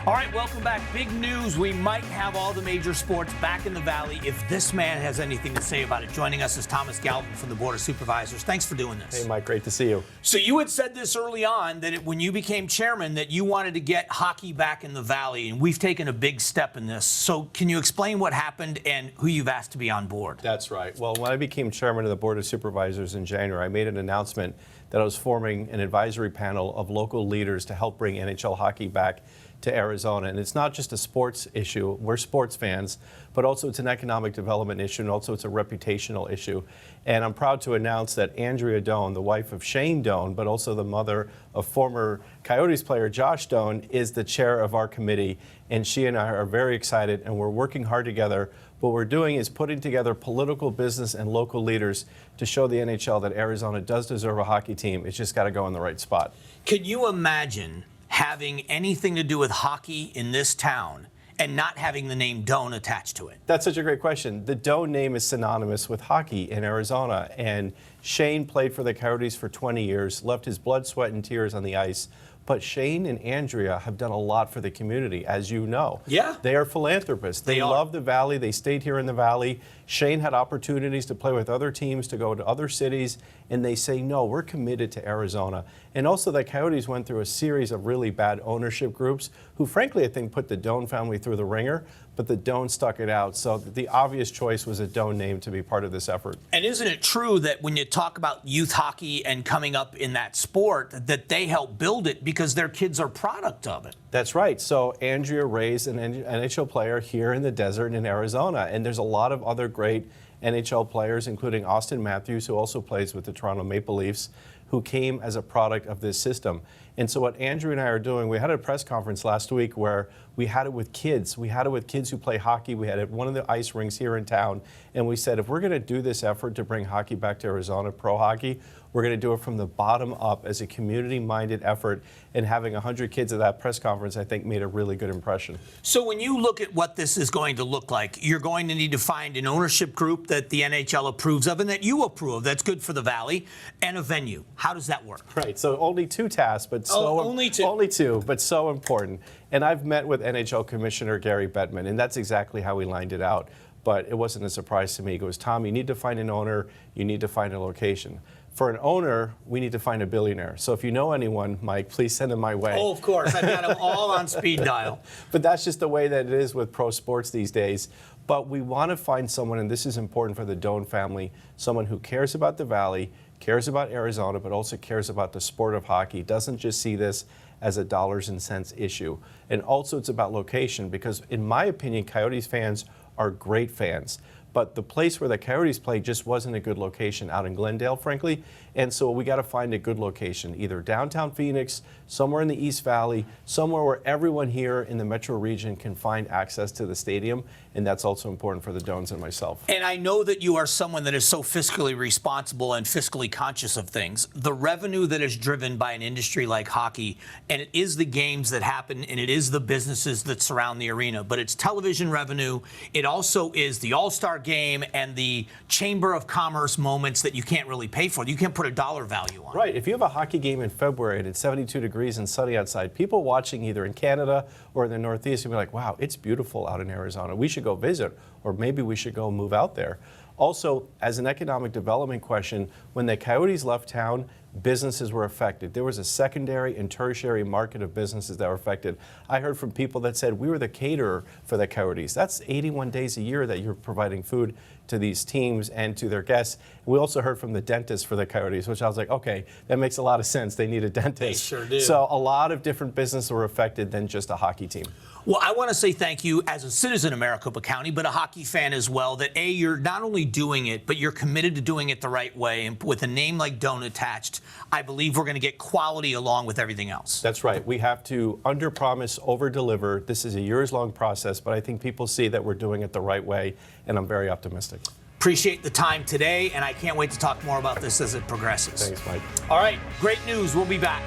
All right, welcome back. Big news. We might have all the major sports back in the Valley if this man has anything to say about it. Joining us is Thomas Galvin from the Board of Supervisors. Thanks for doing this. Hey, Mike, great to see you. So you had said this early on that when you became chairman that you wanted to get hockey back in the Valley, and we've taken a big step in this. So can you explain what happened and who you've asked to be on board? That's right. Well, when I became chairman of the Board of Supervisors in January, I made an announcement that I was forming an advisory panel of local leaders to help bring NHL hockey back to Arizona. And it's not just a sports issue. We're sports fans, but also it's an economic development issue, and also it's a reputational issue. And I'm proud to announce that Andrea Doan, the wife of Shane Doan, but also the mother of former Coyotes player Josh Doan, is the chair of our committee. And she and I are very excited, and we're working hard together. What we're doing is putting together political, business, and local leaders to show the NHL that Arizona does deserve a hockey team. It's just got to go in the right spot. Can you imagine having anything to do with hockey in this town and not having the name Doan attached to it? That's such a great question. The Doan name is synonymous with hockey in Arizona, and Shane played for the Coyotes for 20 years, left his blood, sweat, and tears on the ice. But Shane and Andrea have done a lot for the community, as you know. Yeah. They are philanthropists. They love the Valley. They stayed here in the Valley. Shane had opportunities to play with other teams, to go to other cities, and they say, no, we're committed to Arizona. And also the Coyotes went through a series of really bad ownership groups who, frankly, I think put the Doan family through the ringer, but the Doan stuck it out. So the obvious choice was a Doan name to be part of this effort. And isn't it true that when you talk about youth hockey and coming up in that sport, that they help build it because their kids are product of it? That's right. So Andrea raised an NHL player here in the desert in Arizona, and there's a lot of other great NHL players, including Austin Matthews, who also plays with the Toronto Maple Leafs, who came as a product of this system. And so what Andrew and I are doing, we had a press conference last week where we had it with kids. We had it with kids who play hockey. We had it at one of the ice rinks here in town. And we said, if we're going to do this effort to bring hockey back to Arizona, pro hockey, we're going to do it from the bottom up as a community-minded effort. And having 100 kids at that press conference, I think, made a really good impression. So when you look at what this is going to look like, you're going to need to find an ownership group that the NHL approves of and that you approve, that's good for the Valley, and a venue. How does that work? Right. So only two tasks, but only two, but so important. And I've met with NHL Commissioner Gary Bettman, and that's exactly how we lined it out. But it wasn't a surprise to me. He goes, Tom, you need to find an owner. You need to find a location. For an owner, we need to find a billionaire. So if you know anyone, Mike, please send them my way. Oh, of course. I've got them all on speed dial. But that's just the way that it is with pro sports these days. But we want to find someone, and this is important for the Doan family, someone who cares about the Valley, cares about Arizona, but also cares about the sport of hockey, doesn't just see this as a dollars and cents issue. And also it's about location, because in my opinion, Coyotes fans are great fans. But the place where the Coyotes play just wasn't a good location out in Glendale, frankly. And so we got to find a good location, either downtown Phoenix, somewhere in the East Valley, somewhere where everyone here in the metro region can find access to the stadium. And that's also important for the Doans and myself. And I know that you are someone that is so fiscally responsible and fiscally conscious of things. The revenue that is driven by an industry like hockey, and it is the games that happen, and it is the businesses that surround the arena, but it's television revenue. It also is the All-Star game and the Chamber of Commerce moments that you can't really pay for. You can't put a dollar value on. Right. If you have a hockey game in February and it's 72 degrees and sunny outside, people watching either in Canada or in the Northeast will be like, wow, it's beautiful out in Arizona. We should go visit, or maybe we should go move out there. Also, as an economic development question, when the Coyotes left town, businesses were affected. There was a secondary and tertiary market of businesses that were affected. I heard from people that said, we were the caterer for the Coyotes. That's 81 days a year that you're providing food to these teams and to their guests. We also heard from the dentist for the Coyotes, which I was like, okay, that makes a lot of sense. They need a dentist. They sure do. So a lot of different businesses were affected than just a hockey team. Well, I want to say thank you as a citizen of Maricopa County, but a hockey fan as well, that A, you're not only doing it, but you're committed to doing it the right way. And with a name like Doan attached, I believe we're going to get quality along with everything else. That's right. We have to under-promise, over-deliver. This is a years-long process, but I think people see that we're doing it the right way, and I'm very optimistic. Appreciate the time today, and I can't wait to talk more about this as it progresses. Thanks, Mike. All right, great news. We'll be back.